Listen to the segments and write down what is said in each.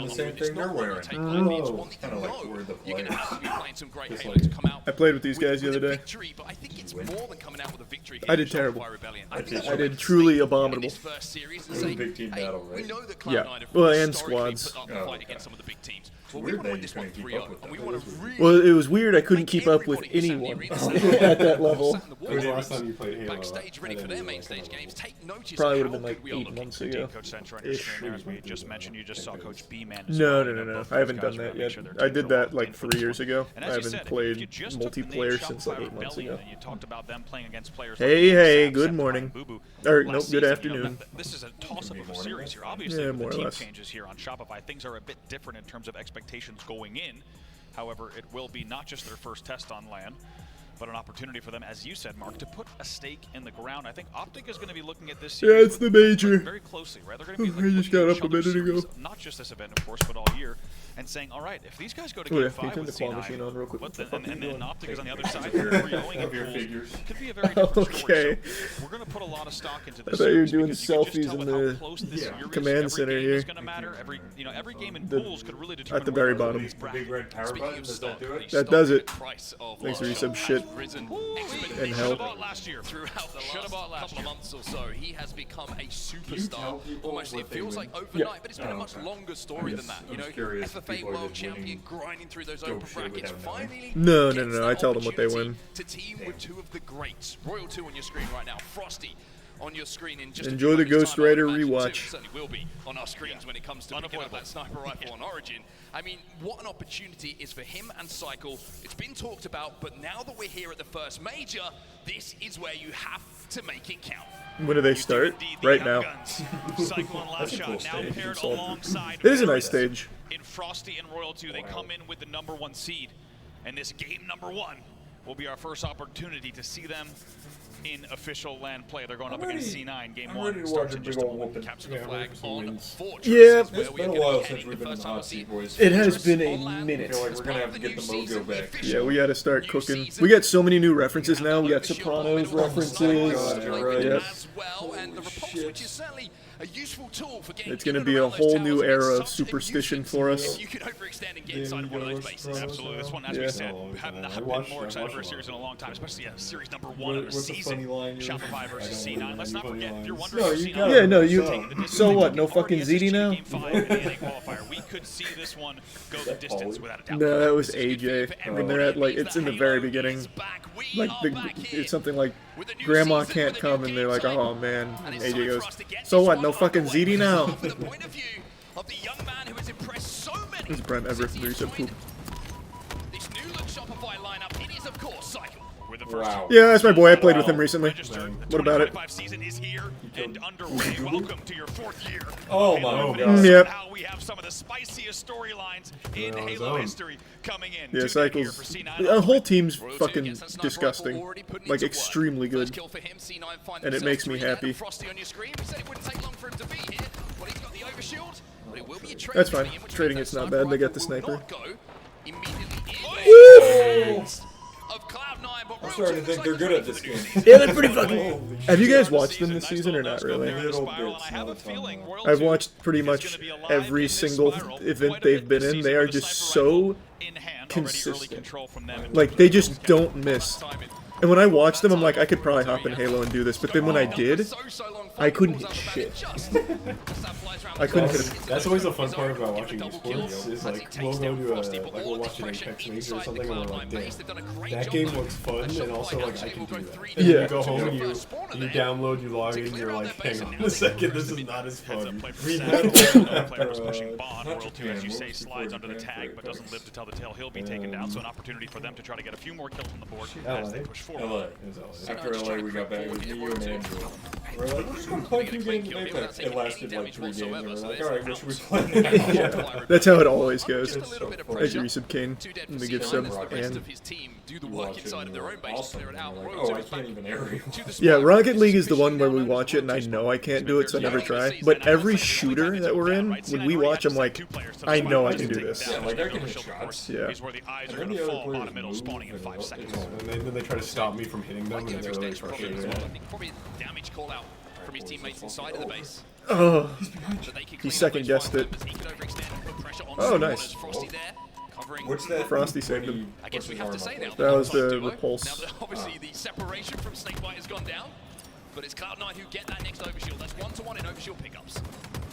the same thing they're wearing. Oh. Kind of like we're the players. I played with these guys the other day. I did terrible. I did truly abominable. It was a big team battle, right? Yeah, well, and squads. It's weird that you couldn't keep up with them. Well, it was weird I couldn't keep up with anyone at that level. When was the last time you played Halo? Probably would have been like 8 months ago. As we just mentioned, you just saw Coach B-Man. No. I haven't done that yet. I did that like 3 years ago. I haven't played multiplayer since like 8 months ago. Hey, good morning. Or, nope, good afternoon. This is a toss-up of a series here. Obviously, Yeah, with more the or team less. changes here on Shopify, things are a bit different in terms of expectations going in. However, it will be not just their first test on LAN, but an opportunity for them, as you said, Mark, to put a stake in the ground. I think Optic is going to be looking at this series Yeah, it's the major. very closely, right? They're going to be I looking just got at up a each other's minute ago. series, not just this event, of course, but all year, and saying, all right, if these guys go to Oh, yeah, Game can you 5 turn with the claw C9, machine on real quick? what What the the- fuck are you and then doing? Optic is on the other side, Of your reeling in pools. figures. Could be a very different story. Okay. So we're going to put a lot of stock into I this thought you were series doing because you can just selfies tell in with how the close this series, command every center game here. is going to matter. Every game in The- pools could really determine at the where very you are bottom. in this The bracket. big red power button, does that do it? That does it. Thanks Thanks for resub shit and help. Last year. Throughout the last couple of months or so, he has become a Can you superstar. tell people Almost, what it they feels win? like overnight, Yeah. but it's been a much longer story than that. I'm You know, just curious if FFA people are World just Champion, winning grinding through those dope open shit without brackets. knowing. Finally, No. gets I that tell them what they opportunity win. to team with two of the greats. Royal 2 on your screen right now, Frosty on your screen in just Enjoy a the few moments' Ghost time, I would Rider imagine, rewatch. too. It certainly will be on our screens when it comes to picking up that sniper rifle on Origin. I mean, what an opportunity is for him and Cycle. It's been talked about, but now that we're here at the first major, this is where you have to make it count. When do they start? Right now. Cycle and last That's a shot cool now stage. paired alongside. It is a nice stage. In Frosty and Royal 2, they come in with the #1 seed, and this game #1 will be our first opportunity to see them in official LAN play. They're going up against C9. Game I'm 1 ready to starts watch a in big just a old moment. whooping. Capture the flag on Fortress. Yeah. is where It's we been are a gonna while be since heading we've the been in first the time hot we see seat, boys. It has Fortress been a on LAN. minute. I feel like we're gonna have to get the It's part of mojo new back. season, Yeah, we gotta start new cooking. season. We got so many new references now. We got Overshield Sopranos middle, references. sniper you're language right. as well, and the repulse, shit. which is certainly a useful tool for getting It's gonna in be and a around those whole towers. new It's era of such a superstition nuisance for us. if you can overextend and get inside of one of those bases. Absolutely. This one, as Yeah. we said, Oh, have I not been watched- more I excited watched for a a series in lot. a long time, especially series #1 of the What's the funny season. line you- Shopify versus I don't C9. Let's not remember forget, any if you're funny wondering lines. if No, you C9 got Yeah, no, So you. So what? No fucking ZD now? Game 5 in the NA qualifier. We could see this one go the distance Pauly? without a doubt. No, that was AJ. When they're at like, it's in the very beginning. Like it's something like Grandma can't come, and they're like, oh man. And AJ goes, so what? No fucking ZD now. From the point of view of the young man who has impressed so many. This is Brent Everett. since There he's said poop. joined this new look Shopify lineup. It is of course Cycle. With the first Wow. Yeah, that's my boy. I played with him recently. registered. What about it? The 2025 season is here and underway. Welcome to your 4th year. Oh of my Halo God. Infinite. Yep. Now we have some of the spiciest storylines in on his Halo own. history coming in. Yeah, 2 dead here for Cycles. C9. The whole team's Royal 2 fucking gets that sniper rifle disgusting. already putting Like into work. extremely First good. kill for him, C9 find And it themselves makes me three there. happy. Frosty on your screen. We said it wouldn't take long for him to be here. Well, he's got the overshield, but it will be a trade That's fine. coming in, which Trading means it's that not sniper bad. They got the rifle will sniper. not go immediately in. Of Cloud9, but I'm Royal starting 2 to think looks they're like good they're at this ready for game. the Yeah, they're pretty fucking. Have you guys watched them this Nice season or little not no-scope really? there in a Little spiral, bits, and I have not a a ton. feeling Royal I've 2 watched pretty is much gonna be alive every in this single spiral event quite a they've bit been this in. season They are with the just sniper rifle so in hand, already early consistent. control from them in Like terms they of just those don't counts. miss. Time in. And when I watched them, I'm like, I could probably hop in Halo and do this. But then when I did, So long I couldn't falls hit out the shit. back and just- I couldn't That's, hit that's always the fun part about watching Double esports kills. is like Takes we'll go down to a Frosty, but like all we'll of watch the an pressure Apex Major or inside the something and we're Cloud9 like, base. They've done a great that job game though. looks fun That and also Shopify like I actually can will do go that. 3 And Yeah. then you go home and First spawner you there. download, you log To in, clear you're out like, their base hang and on a now second, they this can is not as Heads up fun. play for Green Sam. Hat. Players pushing Bond. Not Royal 2, Japan, as you say, most slides under the before tag, but doesn't live to tell the tale. He'll be taken down, so an opportunity for them to try to get a few more kills on the board as they push forward. LA. It was LA. After LA, we got back with you and Andrew. We're like, we're just gonna play 2 games of Apex. It lasted like 3 games. And we're like, alright, what should we play? Yeah, that's how it always goes. Just a little bit of Thank you, pressure. Resub Kane. Two dead And for the gift C9 sub. as the rest And of his team do the work inside of their own base to clear it out. Like, Royal oh, 2 I is can't back even aerial. to the yeah, spot. Rocket League is the Officially one where we now known watch it, and I as know I can't do it, so I never try. Yeah. But every shooter that we're in, when we watch, I'm like, I know I can do this. Yeah, like I can hit shots. Yeah. Is where the eyes are And going then to the other fall bottom players middle, move spawning in and 5 up, seconds. And then they try to stop me from hitting them Like and the they're other really stage probably frustrated. as well. I think probably a damage call out from his teammates inside of the base. Oh, So they could he clean up second those guessed five it. members. He could overextend and put pressure Oh, nice. Frosty there, covering. What's that? Frosty saved him. I guess we have to say now. That was the duo. repulse. Now that obviously the separation from Snakebite has gone down, but it's Cloud9 who get that next overshield. That's 1-to-1 in overshield pickups.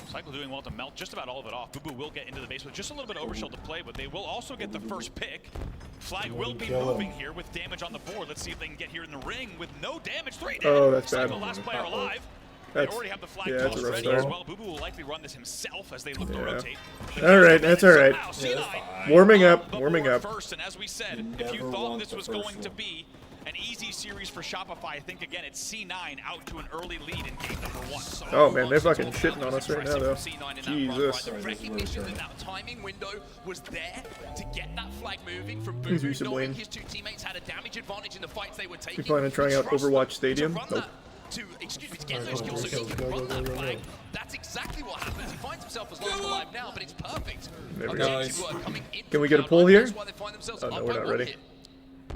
Cycle doing well to melt just about all of it off. Boo Boo will get into the base with just a little bit of overshield to play, but they will also get the first pick. Flag will be moving here with damage on the board. Let's see if they can get here in the ring with no damage. 3 dead. Oh, that's bad. Cycle last player alive. That's, They already have the flag yeah, that's a tossed rough ready start. as well. Boo Boo will likely run this himself as they look to rotate. Alright, that's alright. Warming up, The warming board up. First, and as we said, You if you never thought want this the was first going to one. be an easy series for Shopify, I think again it's C9 out to an early lead in game number 1. Oh man, they're fucking shitting on us right now though. Jesus. The recognition that timing window was there to get that flag moving from Boo He's Boo, used to knowing blame. his two teammates had a damage advantage in the fights they were taking. You planning on trying out Trust Overwatch them Stadium? to run Nope. that, to get those kills so he can run that flag. That's exactly what happens. He finds himself as last alive now, but it's perfect. There we go. Nice. Can we get a pull here? Oh, no, we're not ready.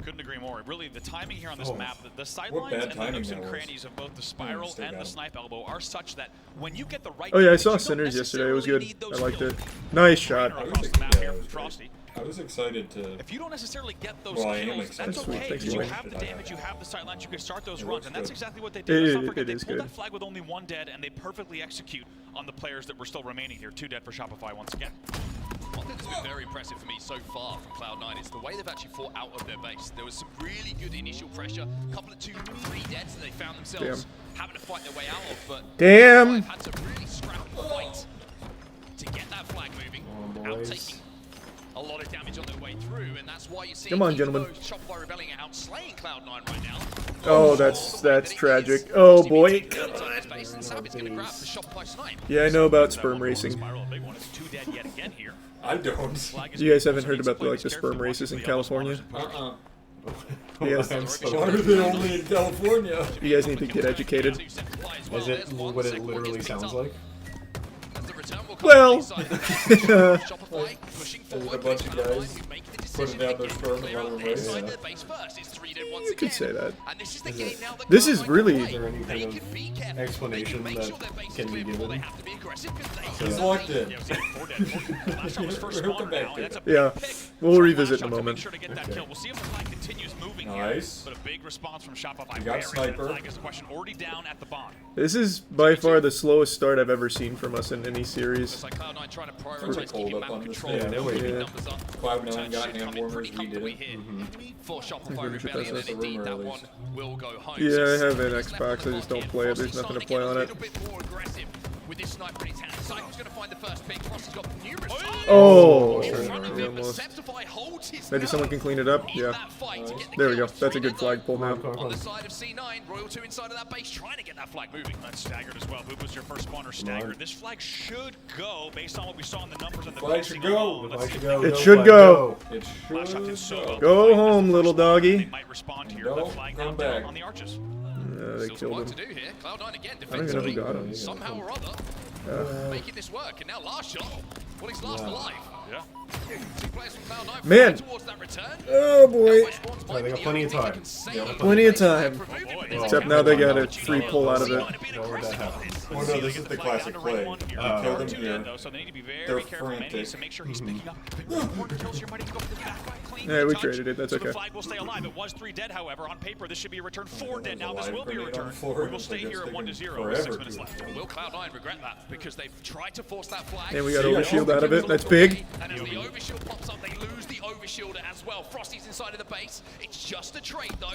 Couldn't agree more. Really, the timing here on this Oh. map, the What sidelines bad and the timing nooks and that was. crannies of both the spiral still and got the him. snipe elbow are such that when you get the right Oh yeah, I damage, saw you don't Sinners yesterday. It was necessarily good. need I those liked kills. it. Nice shot. Right across the map Yeah, here it from was great. Frosty. I was excited to. If you don't necessarily get those Well, I am kills, excited. that's That's sweet. okay. Thanks, Because you Wayne. have the damage, you have the sidelines, you can start those It runs, looks and that's good. exactly what they did. Let's not forget, It they is pulled good. that flag with only 1 dead, and they perfectly execute on the players that were still remaining here. 2 dead for Shopify once again. One thing that's been very impressive for me so far from Cloud9 is the way they've actually fought out of their base. There was some really good initial pressure, a couple of 2-3 deaths that they found themselves having to fight their way out of, but Damn. they've had to really scrap and fight to get that flag moving, boys. taking a lot of damage on their way through, and that's why you see Come on, gentlemen. Shopify Rebellion are outslaying Cloud9 right now. Oh, that's tragic. Oh boy. Yeah, I know about sperm racing. Spiral, a big one. It's 2 dead yet again here. I don't. Flag is You guys being haven't heard pulled, so about the, he like, the needs to sperm play races in carefully with the California? Uh-uh. Yes. I'm so Why are they only in California? You guys need to get educated. Is it what it literally sounds like? Well. There's a bunch of guys putting down their sperm and running away. You could say that. This is really- Is there any kind of explanation that can be given? He's locked in. Yeah, it was 4 dead. Last time was first Hurt the spawner back now, and that's a Yeah. big pick. We'll revisit in a Shot to moment. Make sure to get that Okay. kill. We'll see if the flag continues moving Nice. here. But a big response from Shopify. You got Very Sniper. Flag is the question already down at the bottom. This is by far the slowest start I've ever seen from us in any series. It's like Cloud9 trying to Pretty prioritize cold keeping up map on this control. thing. Yeah, no way. keeping Yeah. numbers up. Cloud9 Return got should come hand in warmers, pretty we comfortably did it. here for Shopify Mhm. Rebellion, That's and the indeed rumor, that at one least. will go home. Yeah, So I have an Cycle's Xbox, left I the just clock don't in. play it, there's Frosty's nothing to starting play get on a it. little bit more aggressive with this sniper in his hand. Cycle's going to find the first pick. Frosty's got numerous. Oh, in front of him, but almost. Septify holds his Maybe someone can clean it up. in Yeah. that fight to get the There we go. kills. That's a good 3 flag pull now. on the side of C9. Royal 2 inside of that base trying to get that flag moving. That's staggered as well. Boo Boo's your first spawner staggered. This flag should go based on what we saw in the numbers and the Flag pacing should go. alone. Let's see if It should go. It Flash shot should did so go. well. Go Flag home, missed the little first one. doggy. They might respond here. The Don't flag come now down back. on the arches. They Still some killed work to him. do here. Cloud9 again I don't even know who defensively. got him. Somehow or other, making this work. And now last shot. Well, he's last alive. Yeah. 2 players from Cloud9 Man. towards that return. Oh boy. Oh, they got plenty of time. Plenty of time. Oh, Except now they got a free pull out of it. Why would that happen? Oh no, this is the classic play. You kill them here. So they need to be They're very careful. frantic. Manny, so make sure he's picking up important kills here. Might even go for the back line clean. Yeah, we touch. traded it. That's So okay. the flag will stay alive. It was 3 dead, however. On paper, this should be a return. 4 dead. Now this Live will be a grenade on return. the floor. We will stay It's here at taking 1-0 with 6 forever minutes to- left. Will Cloud9 regret that because they've tried to force that flag? And we got See, I overshield don't out of think it. That's big. And as the overshield pops up, they lose the overshielder as well. Frosty's inside of the base. It's just a trade though.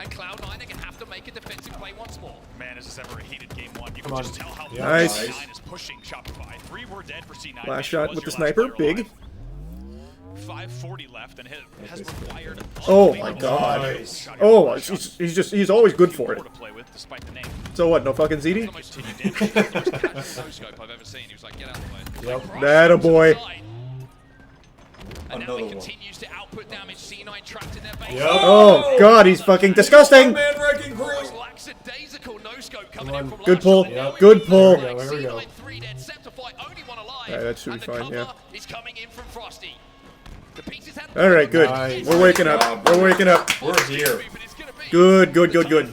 And Cloud9 are going to have to make a defensive play once more. Man, is this ever a heated game 1? You Come can on. just tell how Yeah. Nice. C9 is pushing Shopify. 3 were dead for C9. Last Manny shot was with the your last sniper. player Big. alive. 5:40 left, and it has required. Oh my god. Nice. Oh, he's always good for it. To play with, despite the name. So what? No fucking ZD? The most no-scope I've ever seen. He was like, get out of the way. Yep. That a boy. And now Another he one. continues to output damage. C9 trapped in their base. Yep. Oh god, he's fucking disgusting. Man wrecking crew. Almost lackadaisical no-scope coming in from Good last pull. shot. Now we Good go. pull. There we go. C9 3 dead. Septify only one alive. Yeah, that should be And the fine, cover yeah. is coming in from Frosty. The pieces had All right, good. Nice. We're waking up. We're waking up. We're here. Good, good, good, good.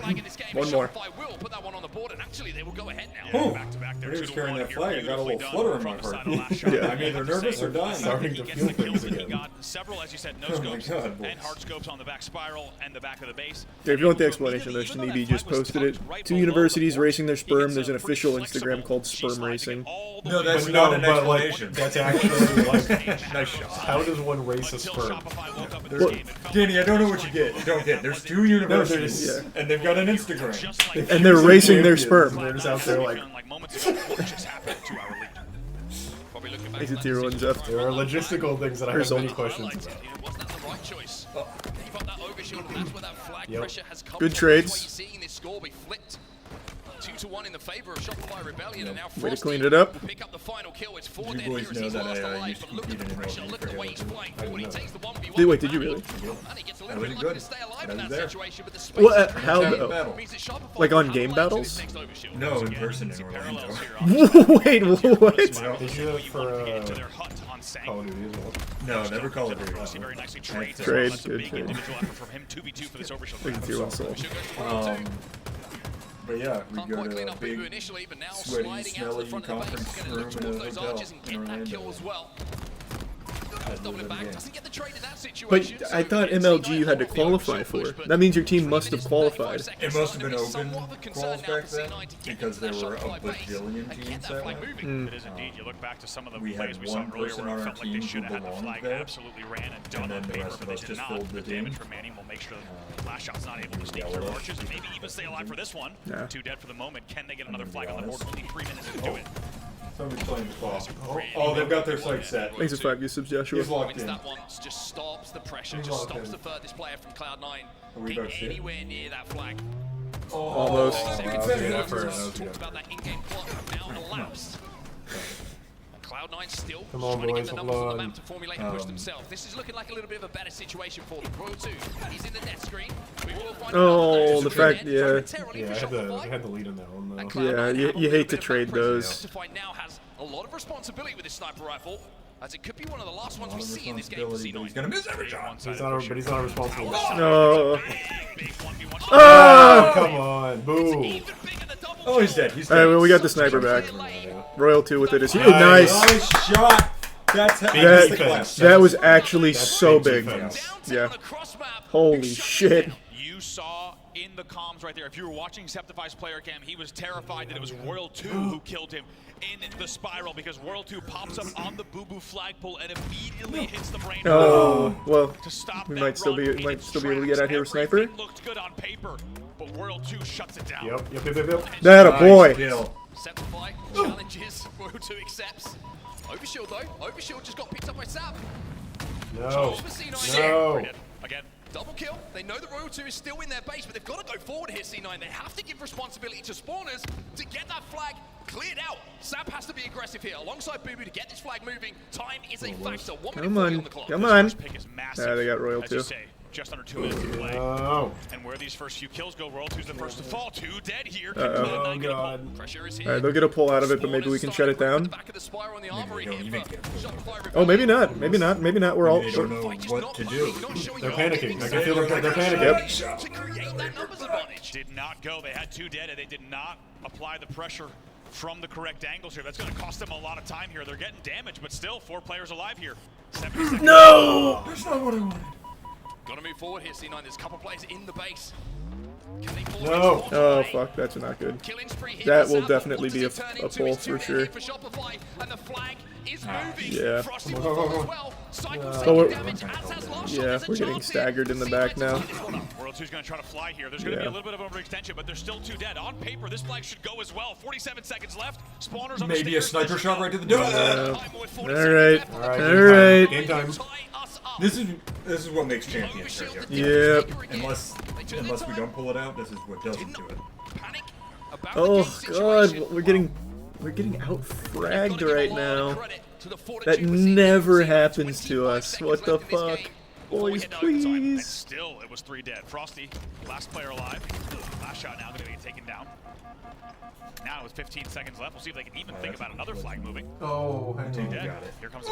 One more. Will put that one on the board, and actually they will go ahead now. Oh, Back-to-back, when they're he was 2-1 carrying that here, flag, I got a little beautifully flutter done in my from the heart. side of the last shot. Yeah. I'm either nervous or dying. Starting He to gets feel the kill, things but he again. got several, as you said, no Oh my scopes God, boys. and hard scopes on the back spiral and the back of the base. Yeah, if you want the explanation, though, Shanibi just posted it. Two universities racing their sperm. There's an official Instagram called Sperm Racing. No, that's But not no, an but, like, explanation. that's actually like, Nice shot. how does one race a sperm? Danny, I don't know what you don't get. There's two universities, Yeah. and they've got an Instagram. And they're racing their sperm. They're just out there like, Makes it tier 1, Jeff. there are logistical things that I have Here's many all- questions about. Was that the right choice? You've got that overshield, and that's where that flag Yep. pressure has come Good from. trades. That's why you're seeing this score be flipped. 2-1 in the favor of Shopify Rebellion, and now Way to Frosty clean it up. will pick up the final kill. It's 4 You dead boys here as know he's that lost I a life, used to but look at compete the in pressure, MLG look at the way for he's Halo. flying forward. He takes the 1v1. Did- wait, did you really? And he gets a I little was bit lucky good. to stay alive I in was that there. situation, but the Well, space how Giant though? battle. means that Shopify Like on can game outplay to battles? this next overshield. No, in person in Orlando. Wait, what? They do that for Call of Duty as well. No, never Call of Duty. Very nicely trade. Trade, That's a good big trade. individual effort from him. 2v2 for this overshield. Make it tier 1 soul. But yeah, we Can't go quite to clean a up Boo big, initially, but now sweaty, sliding out to the smelly front of the base, conference going to room look in a towards those hotel arches and in get that Orlando. kill as well. Doubling back, doesn't get the trade in that But situation. I thought MLG you had to qualify for. That means your team must have qualified. It must have been open quals back then because there were a bajillion teams that way. It is indeed. You look back to some of the We plays had we saw one earlier person where on it our felt like they team should who have had the belonged flag there, absolutely ran and done and on then the paper, rest but of they us did just not. filled The the team. damage remaining will make sure the last shot's not able to sneak through arches and maybe even stay alive for this one. Yeah. 2 dead for the moment. Can they get another flag on the board? Only 3 minutes to do it. Somebody's playing the ball. Oh, they've got their sight set. Thanks for 5 subs, Joshua. He's locked Wins in. that once, just stops the pressure, He's just locked stops in. the furthest player from Cloud9 Are we getting about to see it? anywhere near that flag. Almost. That was good effort. That was Talked good. about that in-game clock now elapsed. Cloud9 still Come on, trying to get boys, the hold numbers on the on. map to formulate and push themselves. This is looking like a little bit of a better situation for them. Royal 2, he's in the net screen. We will find Oh, out the fact, yeah. momentarily Yeah, for I Shopify. had the lead in that one though. And Yeah, Cloud9 you have a hate little to bit of trade that pressure. those. Shopify now has a lot of responsibility with this sniper rifle, as it could be one of the last A ones lot we of see in this game for responsibility, but C9. he's gonna miss every shot. But he's not responsible. No. Big 1v1 shot. Oh, come on, boo. Even bigger the double Oh, he's dead. He's Alright, dead. well, we got the sniper back. kill. Royal 2 with it is huge. Nice. Nice. Nice shot. That's how That- the class. That was actually That's so big big. defense. Downtown Yeah. on a cross map. Holy Who shut shit. it down? You saw in the comms right there, if you were watching Septify's player cam, he was terrified that it was Royal 2 who killed him in the spiral because Royal 2 pops up on the boo-boo flagpole and immediately hits the brain. Oh, well, To stop we that might still run be in able its to get tracks. out here with Sniper. Everything looked good on paper, but Royal 2 shuts it down. Yep. That a boy. Kill. Septify challenges. Royal 2 accepts. Overshield though. Overshield just got picked up by Sap. No. For C9. No. Again, Double kill. They know that Royal 2 is still in their base, but they've got to go forward here, C9. They have to give responsibility to spawners to get that flag cleared out. Sap has to be aggressive here, alongside Boo Boo to get this flag moving. Time is a factor. 1 minute Come 40 on. on the clock. Come on. this pick is massive. Ah, they got Royal as you 2. say, just under 2 minutes to play. No. And where these first few kills go, Royal 2's the first to fall. 2 dead here. Oh, God. Pressure is here. Alright, they'll get a pull out of it, but maybe we can shut it down. Back of the spiral on the armory don't here even for get a pull. Shopify Oh, maybe not. Maybe not. Maybe not. We're all. They don't know what to do. They're panicking. I can feel they're panicking. Yep. To create that numbers advantage. Did not go. They had 2 dead, and they did not apply the pressure from the correct angles here. That's going to cost them a lot of time here. They're getting damage, but still 4 players alive here. 70 seconds. No! That's not what I wanted. Gotta move forward here, C9. There's a couple players in the base. Can they pull No. this Oh, away? fuck. That's not good. Killing spree here That for will Sap. definitely What be does a it turn pull into? It's for 2-1 sure. here for Shopify, and the flag is moving. Yeah. Frosty will fall as well. Cycle's But taking we're- damage, as has Last Shot. Yeah, There's a we're getting chance staggered here. in the C9 back to now. tie this one up. World 2's going to try to fly here. There's going to be Yeah. a little bit of overextension, but there's still 2 dead. On paper, this flag should go as well. 47 seconds left. Spawners on the Maybe a stairs. sniper shot right to the door. Alright. Alright. Alright. Game time. This is what makes champions right here. Yep. Unless we don't pull it out, this is what doesn't do it. Panic about the Oh game god, situation. we're getting out fragged Gotta give right a lot of now. credit to the fortitude That we're seeing never from C9. happens to 25 us. seconds What the left in this fuck? game before we Boys, head to overtime. And please. still, it was 3 dead. Frosty, last player alive. Last shot now going to get taken down. Now with 15 seconds left, we'll see if they can even think about another flag moving. Oh, hang 2 on. dead. got it. Here comes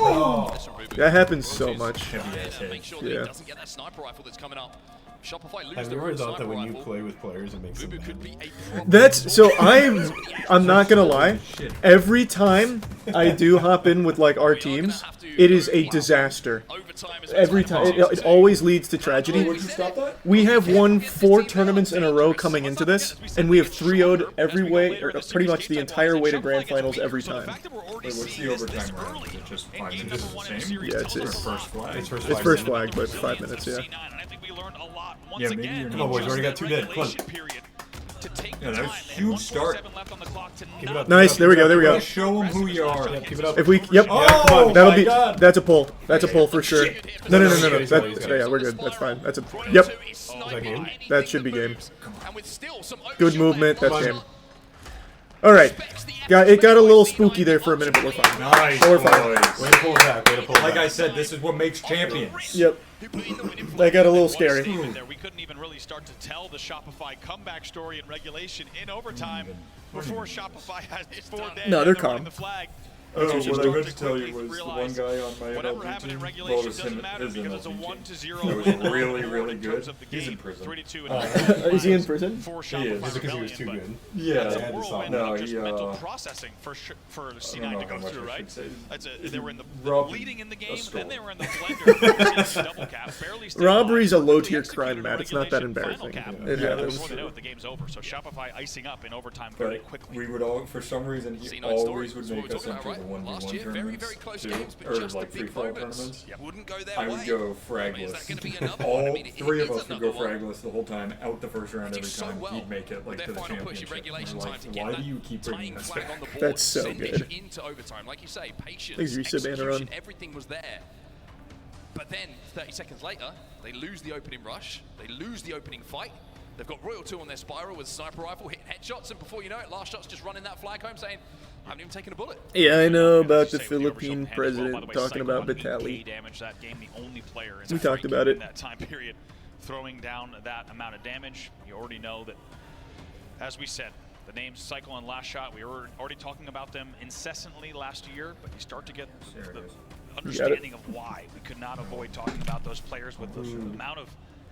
That happens so much. Heavy ass Make head. sure that Yeah. he doesn't get that sniper rifle that's coming up. Shopify lose Have their you ever own thought that sniper when you rifle. play with players, it makes them Bubu could mad? be a problem. That's so I'm not gonna lie. Every time I do hop in with like our teams, it is a disaster. Overtime is Every time it always leads to tragedy. Would you stop that? We have won 4 tournaments in a row coming into this, and we have 3-0'd every way, or pretty much the entire way to grand finals every time. Wait, what's the overtime round? Is it just 5 minutes the same? Yeah, it's First flag. It's first it's flag. first flag, but 5 minutes, yeah. Yeah, maybe you're Come on, boys, we already got 2 dead. Come on. Yeah, that was a huge start. Keep it up. Nice, there we go, there we go. Show them who you are. Yeah, keep it up. If we, yep, Oh, that'll my be, God. that's a pull. That's a pull for sure. No, no, no, no, no. He's got That, it. yeah, we're good. That's fine. That's a, yep. that game? That should be game. And with still some Good movement. That's Come on. game. All right. It got a little spooky there for a minute, but we're fine. Nice, We're fine. boys. Way to pull it back. Way to pull it back. Like I said, this is what makes champions. Yep. That got a little scary. We couldn't even really start to tell the Shopify comeback story in regulation in overtime before Shopify had 4 dead. No, they're and calm. the flag. Oh, what I doing. meant to tell you was the one guy on my Whatever MLB happened in team, regulation well, it was doesn't him, matter his because it's a MLB 1-0 team. It was win really, in really terms good. of the He's in game. prison. 3-2 Is he in prison? For He is. Is it because he was Rebellion, too but good? Yeah. They It's a had to stop whirlwind him. No, of just he, mental processing for C9 know to how go much through, I right? should say. They were in the Robbed leading in the a game, store. then they were in the blender, double cap, barely stayed Robbery's a alive, low-tier executed crime, a Matt. It's not that regulation final embarrassing. cap. It Yeah, happens. Before they know it, the game's over. So Shopify icing up in overtime very But quickly. we would all, for some reason, he C9 always story, would that's what make we're us talking enter the about, right? 1v1 Last year, tournaments, very close too, games, but or just the like big free-for-all moments. tournaments. Wouldn't go their I way. would go I mean, is that going to be fragless. another one? All I mean, it 3 of is us would another go one. fragless the whole time, out the first round do every so time. well He'd make it like with to their the final push in championship. regulation And we're time to like, get why that do you keep bringing tying us flag back? on the board, That's so send it good. into overtime. Like you say, patience, Thanks, Risa Banner execution, on. everything was there. But then, 30 seconds later, they lose the opening rush. They lose the opening fight. They've got Royal 2 on their spiral with sniper rifle, hitting headshots, and before you know it, last shot's just running that flag home saying, I haven't even taken a bullet. Yeah, I know about the Say with orbital Philippine hand as well. By the president way, talking Cycle about on 8K Vitali. damage that game, the only player in We that talked ranking about in it. that time period, throwing down that amount of damage. You already know that, as we said, the names Cycle and Last Shot, we were already talking about them incessantly last year, but you start to get the understanding of why we could not avoid talking about those players with the amount of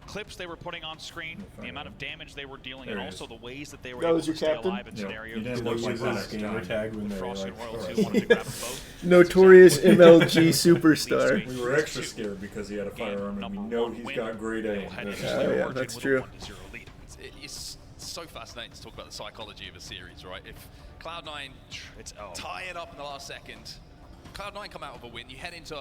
clips they were putting on screen, the amount of damage they were dealing, and also the ways that they were That able was to your stay captain? alive in Yeah. scenarios. You didn't Did look they like use that his next gamer time. tag when they were Frost like, and Royal alright. 2 wanted to grab them both. Notorious MLG superstar. We were extra scared because he had a firearm, and we know he's got great aim. Yeah, that's true. It's so fascinating to talk about the psychology of a series, right? If Cloud9 tie it up in the last second, Cloud9 come out of a win, you head into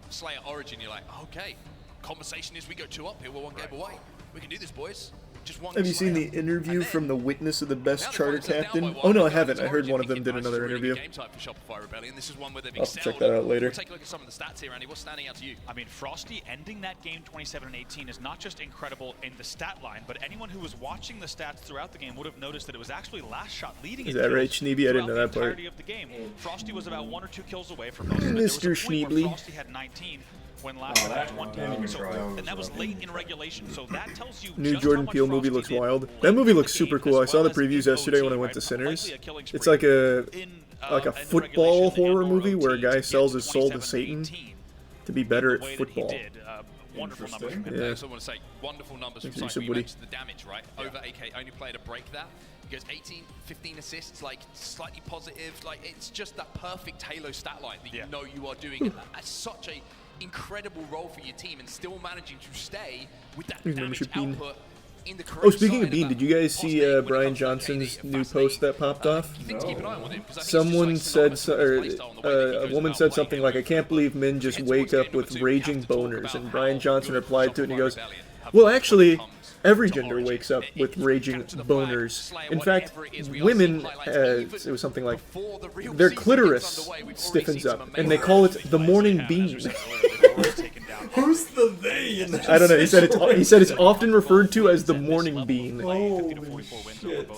Slayer Origin, you're like, okay, conversation is we go 2 up here, we're 1 game away. We can do this, boys. Just one. Have you seen the interview from the witness of the best charter captain? Oh no, I haven't. I heard one of them did another interview. Game type for Shopify Rebellion. This is one where they've I'll have to check excelled. that out later. We'll take a look at some of the stats here, Andy. What's standing out to you? I mean, Frosty ending that game 27-18 is not just incredible in the stat line, but anyone who was watching the stats throughout the game would have noticed that it was actually Last Shot leading. Is that right, Schneeby? I didn't know that part. Of the game. Frosty was about 1 or 2 kills away from most of it. Mr. There was a point where Schneebly. Frosty had 19 when Last Shot had 20. So, and that was late in regulation. So that tells you New just Jordan how much Peele movie Frosty looks did wild. late That movie in looks the super game, cool. I as saw the well as previews in yesterday when I OT, went to right? Sinners. Likely a killing It's spree. like a In, like a in football regulation, they horror had more movie where a OT guy to sells get his soul to 27-18. Satan to be better The at way that he football. did, wonderful numbers from him. Yeah. I also want to say, wonderful numbers from Thanks, Cycle. Lisa You Woody. mentioned the damage, right? Over 8K, only player to break that. He goes 18, 15 assists, like slightly positive. Like it's just that perfect Halo stat line that you know you are doing. That's such a incredible role for your team and still managing to stay with that damage membership Bean. output in the correct Oh, speaking side of Bean, that did you guys see post-game when it Brian comes to the Johnson's KD, new fascinating. post that popped off? You think to keep an eye on with him, 'cause I think Someone he's said, just like synonymous with his playstyle and the way that he a goes woman about said playing something it like, "I over can't and believe over. men just Hence, wake game up with number 2, we have raging to talk boners." about And how Brian Johnson good replied to it, and he Shopify goes, Rebellion have "Well, been actually, when it comes every to gender Origin. wakes up It with can raging capture the flag, boners. slay In fact, whatever it is. We are women, seeing highlights it was something like, before the real their season clitoris gets underway. We've already stiffens seen some up, and they amazing call it things. the morning bean." Who's the they in this? I don't know. He said it's often referred to as the morning bean. Holy Shit.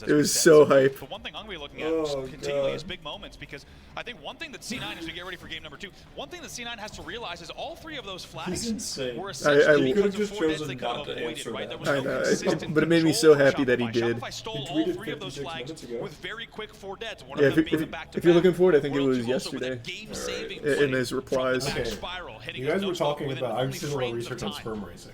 It was so hype. But one thing I'm going to be looking at Oh, continually God. is big moments, because I think one thing that C9, as we get ready for game number 2, one thing that C9 has to realize is all 3 of those flags He's insane. were I essentially He because could've of just 4 deads chosen they could not have to avoided, answer right? that. There was I no know, consistent but it made me so control happy for that he Shopify. did. Shopify stole He all tweeted 3 of those 56 flags minutes ago. with very quick 4 deads. One Yeah, of them being if back-to-back. you're looking for it, I think it Royal was 2 also with a yesterday. game-saving In play his from the replies. back Okay. spiral, hitting You guys his were no-scope talking talking about. I'm still a research on sperm racing.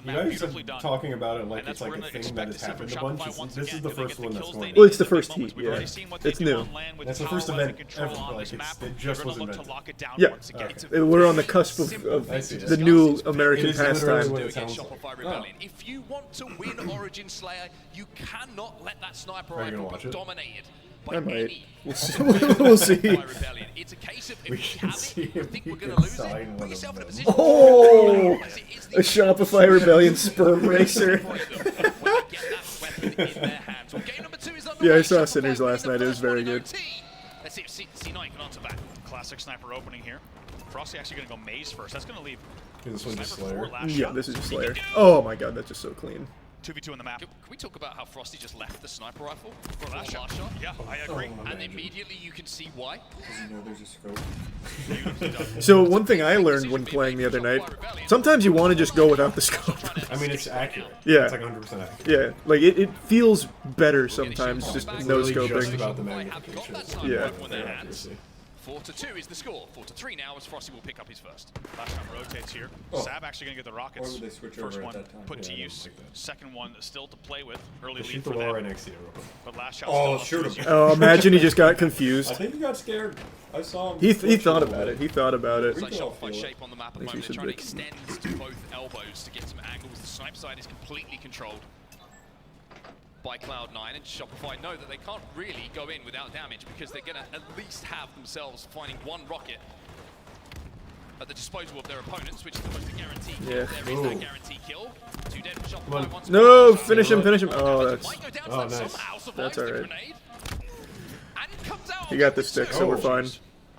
You guys are talking about it like it's like a thing that has happened a bunch. This is the first one that's going. Well, it's the first heat. Yeah, it's new. That's the first event ever. Like it just was invented. Yeah, we're on the cusp of the new American pastime. If you want to win Origin Slayer, you cannot let that sniper rifle be dominated. I might. We'll see. It's a case of if We we can have see it, you if think we we're going can to lose sign it, one put of yourself in a them. position. Oh, a Shopify Rebellion sperm racer. Yeah, I saw Sinners last night. It was very good. Let's see if C9 can answer that. Classic sniper opening here. Frosty actually going to go maze first. That's going to leave. Is this one just Slayer? Yeah, this is just Slayer. Oh my god, that's just so clean. 2v2 on the map. Can we talk about how Frosty just left the sniper rifle for last last shot? shot? Yeah, I agree. And immediately you can see why. You know there's a scope. So one thing I learned when playing the other night, sometimes you want to just go without the scope. I mean, it's accurate. Yeah. It's like 100% accurate. Yeah, like it feels better sometimes just It's no literally just scoping. about the magnification. Yeah. Their accuracy. 4-2 is the score. 4-3 now as Frosty will pick up his first. Last shot rotates here. Oh. Sab actually going to get the rockets. Why would they switch First over at one that time? put to Yeah, I don't use. like that. Second one still to play with. Early Just lead shoot the for wall them. right next to you real quick. But last shot Oh, still shoot him. Oh, imagine he just got I confused. think he got scared. I saw him. He flinch a thought little about bit. it. He thought about it. It's like Recall Shopify feel shape on the map at the Thinks you moment. They're should trying to extend to both elbows to get some angles. The snipe side is completely controlled by Cloud9, and Shopify know that they can't really go in without damage because they're going to at least have themselves finding one rocket at the disposal of their opponents, which is the most guaranteed kill. Yeah. There is that guaranteed kill. 2 dead for Shopify. Once No, finish him, finish him. Oh, that's might go down to Oh, that nice. somehow, survives That's the alright. grenade, and comes out He on got the the stick, two. so we're fine.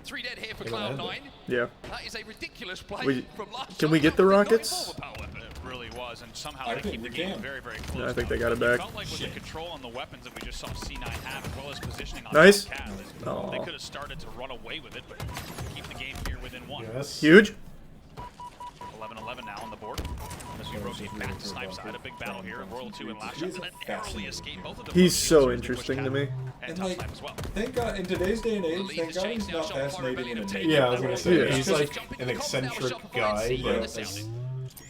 3 dead here for They got Cloud9. Yeah. That is a ridiculous play We- from last can we shot. get the That was not rockets? even power weapon. It really was, and somehow I they think keep the we game can. very, very close. I think they now. got it back. It felt like with the control on the weapons that we just saw C9 have, as well as positioning on Nice. Cat, Aw. they could have started to run away with it, but keep the game here within one. Yes. Huge. 11-11 now on the board. As we rotate back to snipe side, a big battle here. Royal 2 and Last Shot and narrowly escape. Both of them He's so really interesting to me. And And top like, snipe as well. thank God, in today's day and age, thank God he's not fascinating in a naked. Yeah, I was gonna say Yeah. he's like an eccentric guy, but Yes.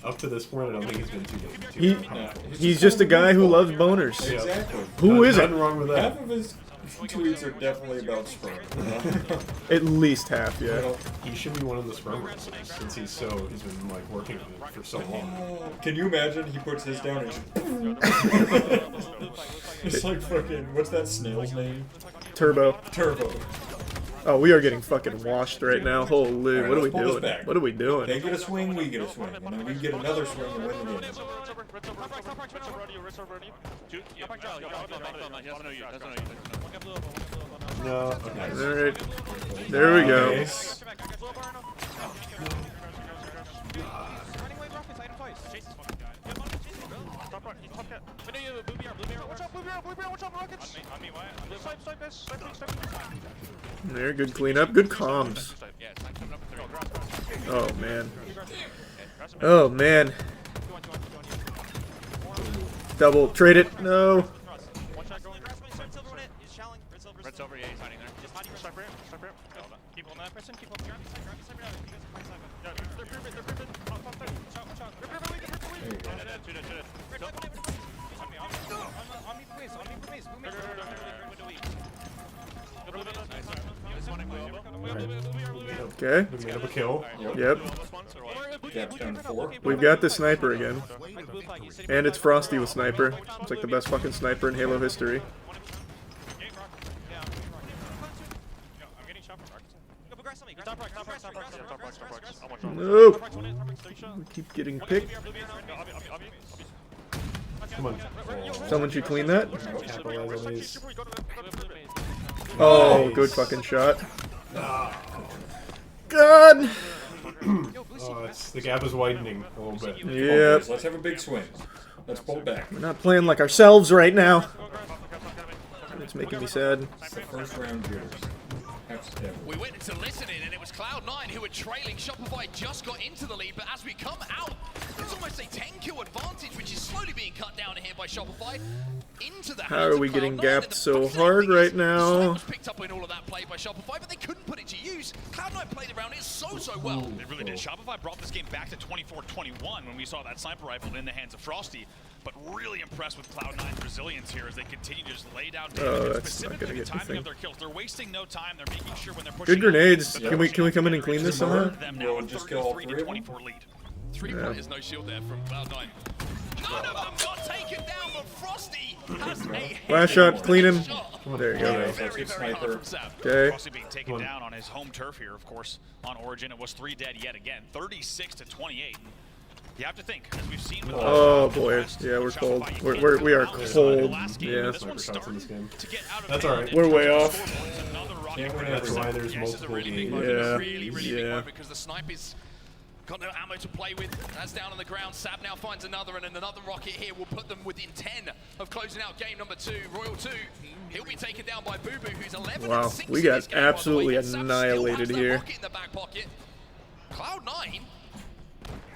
up to this point, I don't think he's been too He- powerful. He's just a guy who loves boners. Exactly. Who is it? Nothing wrong with Half that. of his tweets are definitely about sperm. At least half, You yeah. know? He should be one of the sperm wrestlers since he's been like working on it for so long. Can you imagine he puts his down and just it's like fucking, what's that snail's name? Turbo. Turbo. Oh, we are getting fucking washed right now. Holy, Alright, what are we let's pull this doing? back. What are we doing? They get a swing, we get a swing. And then we get another swing and win the game. No, okay. Alright. There we go. Nice. There, good cleanup. Good comms. Oh, man. Oh, man. Double. Trade it. No. Red's over, yeah, he's hiding there. Sniper him, sniper him. Keep on that. Keep on the ground. Okay. We made up a kill. Yep. Gap's down to 4. We've got the sniper again. And it's Frosty with sniper. It's like the best fucking sniper in Halo history. Nope. We keep getting picked. Come on. Someone should clean that. Capitalize on these. Oh, Nice. good fucking shot. God! The gap is widening a little bit. Yep. Let's have a big swing. Let's pull back. We're not playing like ourselves right now. It's making me sad. It's the first round jitters. We went into listening, and it was Cloud9 who were trailing. Shopify just got into the lead, but as we come out, it's almost almost a 10-kill advantage, which is slowly being cut down here by Shopify. Into the How are we getting gapped so hard right now? Was picked up in all of that play by Shopify, but they couldn't put it to use. Cloud9 played around it so well. They really did. Shopify brought this game back to 24-21 when we saw that sniper rifle in the hands of Frosty, but really impressed with Cloud9's resilience here as they continue to just lay down damage. Specifically the timing of their kills. They're wasting no time. They're making sure when they're pushing. Good grenades. Can we come in and clean this somehow? We'll just kill all 3 of them. Three players, no shield there from Cloud9. None of them got taken down, but Frosty has a last shot, clean him. There you go. very hard from Sam. Okay. Frosty being taken down on his home turf here, of course, on Origin. It was 3 dead yet again, 36-28. You have to think, as we've seen with Oh boy, yeah, we're cold. We are cold. Yeah. That's alright. We're way off. That's why there's multiple games. Yeah. Really big moment because the sniper's got no ammo to play with. That's down on the ground. Sab now finds another, and another rocket here will put them within 10 of closing out game number 2. Royal 2, he'll be taken down by Boo Boo, who's 11 Wow, and 6 we in got this game, absolutely by the way. Sab annihilated still has that here. rocket in the back pocket. Cloud9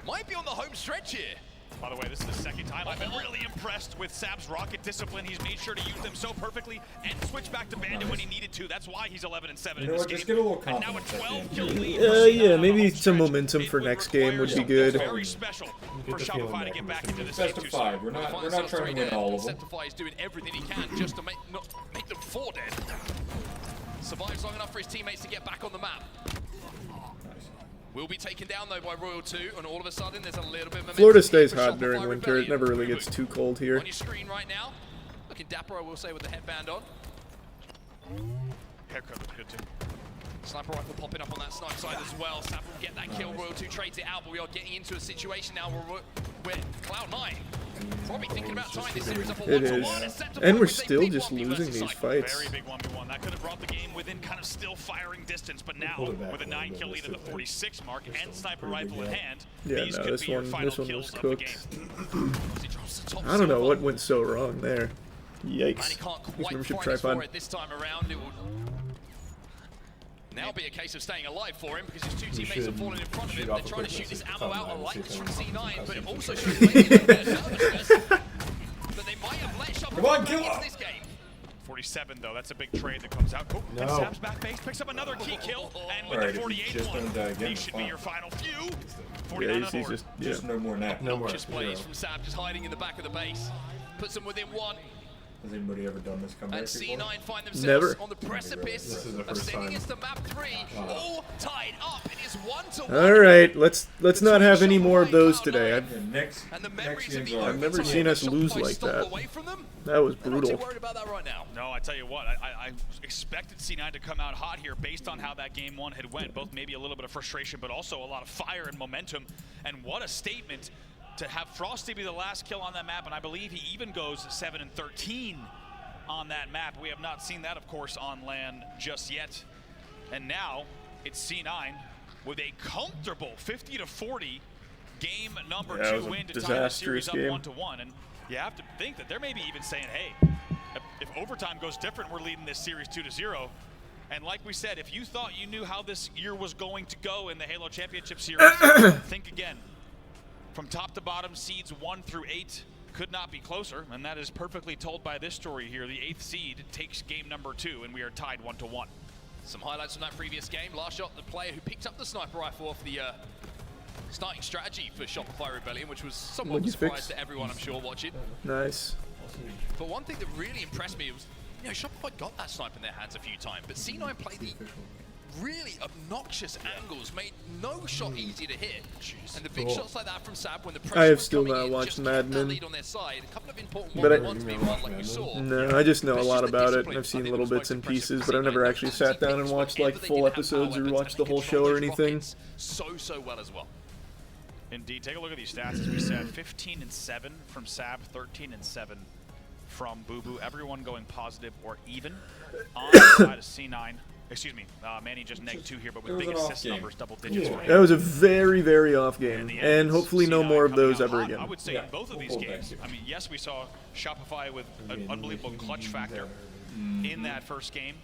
might be on the home stretch here. By the way, this is the second time I've been really impressed with Sab's rocket discipline. He's made sure to use them so perfectly and switch back to Bandit when he needed to. That's why he's 11 and 7 You in know this what? game. Just get a little And now a confidence. 12-kill lead. Yeah, maybe some momentum for next game would be good. Very special for Shopify to get back into this Best game of too 5. soon. We're not trying to win all of them. Septify is doing everything he can just to make them 4 dead. Survives long enough for his teammates to get back on the map. Will be taken down though by Royal 2, and all of a sudden there's a little bit of momentum. Florida stays for hot Shopify during winter. It Rebellion. never really gets too cold here. On your screen right now, looking dapper, I will say, with the headband on. Haircut looks good too. Sniper rifle popping up on that snipe side as well. Sab will get that kill. Royal 2 trades it out, but we are getting into a situation now where Cloud9 probably thinking about tying this series up a It 1-1. is. Septify And we're with a still big just 1v losing versus these Cycle. fights. Very big 1v1. That could have brought the game within kind of still firing distance, but now pulled it back with a a little 9-kill bit. lead at the 46 mark and sniper pretty rifle big in gap. hand, Yeah, these no, could this be your one final was kills of the cooked. game. He drops the top I don't know silver. what went so wrong there. And he Yikes. can't This quite membership find his tripod. forehead this time around. It will now be a case of staying alive for him because his 2 teammates have fallen in front of him. They're trying to shoot this ammo out of lights from C9, but it also shows maybe a little bit of nervousness that they might have let Shopify Come on, back kill into him. this game. 47 though, that's a big trade that comes out. Oh, and No. Sab's back base picks up another key kill, and with Alright, the if you 48 just one, don't die again, these should be fine. your final few. Yeah, 49 on he's board. just, yeah. Just no more nap. No more. Just plays from Sab, just hiding in the back of the base. Puts them within 1. Has anybody ever done this comeback And before? C9 find themselves Never. on the precipice This is the of first sending time. us to map 3, all tied up. It is 1-1. All right, let's not have any more of those today. Yeah, next And the next memories of game's the are. I've never seen us lose Shopify like stole that. away from them. That was They're not too brutal. worried about that right now. No, I tell you what, I expected C9 to come out hot here based on how that game 1 had went. Both maybe a little bit of frustration, but also a lot of fire and momentum. And what a statement to have Frosty be the last kill on that map, and I believe he even goes 7 and 13 on that map. We have not seen that, of course, on LAN just yet. And now it's C9 with a comfortable 50-40 game number Yeah, it 2 was a win to tie the series disastrous up game. 1-1. And you have to think that they're maybe even saying, hey, if overtime goes different, we're leading this series 2-0. And like we said, if you thought you knew how this year was going to go in the Halo Championship Series, think again. From top to bottom, seeds 1 through 8 could not be closer, and that is perfectly told by this story here. The 8th seed takes game number 2, and we are tied 1-1. Some highlights from that previous game. Last shot, the player who picked up the sniper rifle off the starting strategy for Shopify Rebellion, which was somewhat of a surprise to everyone, I'm sure, watching. Nice. But one thing that really impressed me was, you know, Shopify got that snipe in their hands a few times, but C9 played the really obnoxious angles, made no shot easy to hit. And the big shots like that from Sab when the pressure I have was still coming not in, watched just Mad kept that Men. lead on their side. A couple of important But I- ones being won, like we saw. No, I just know a It's lot just the about it. discipline, I've seen I think, little that was bits and most impressive pieces, for but I've C9. never actually sat down and Picks watched whenever like they full didn't have episodes power or weapons, watched the and whole they show or controlled those anything. rockets so well as well. Indeed, take a look at these stats. As we said, 15 and 7 from Sab, 13 and 7 from Boo Boo. Everyone going positive or even on the side of C9. Excuse me, Manny just -2 here, but with big assist numbers, double digits. For him. That was a very, very off game, In the end, and it's hopefully no C9 more of coming those out ever hot. again. I would say Yeah, in both of these we'll games, back. I mean, yes, we saw Shopify with an unbelievable clutch factor in that first game.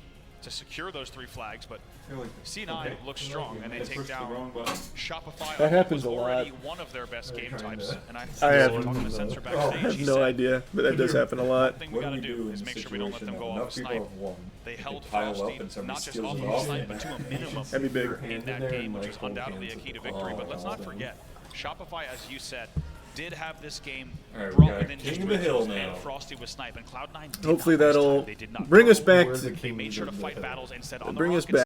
to secure those 3 flags, but Like, C9 looks strong, and they take down Shopify. That happens a already lot. one of their best game types, and I have talking to the censor backstage. I have he no said, idea, but that does happen a lot. "The thing we got to do is make sure we don't let them go off a snipe." They held Frosty not just off the snipe, but to a minimum That'd be big. in that game, which was undoubtedly a key to victory. But let's not forget, Shopify, as you said, did have this game Alright, we brought got within King just of the 3 Hill kills, now. and Frosty was snipe, and Cloud9 did Hopefully not this that'll time. They did not bring go. us back. We're the To, They made kings sure to of the fight hill. battles instead on the bring us rocket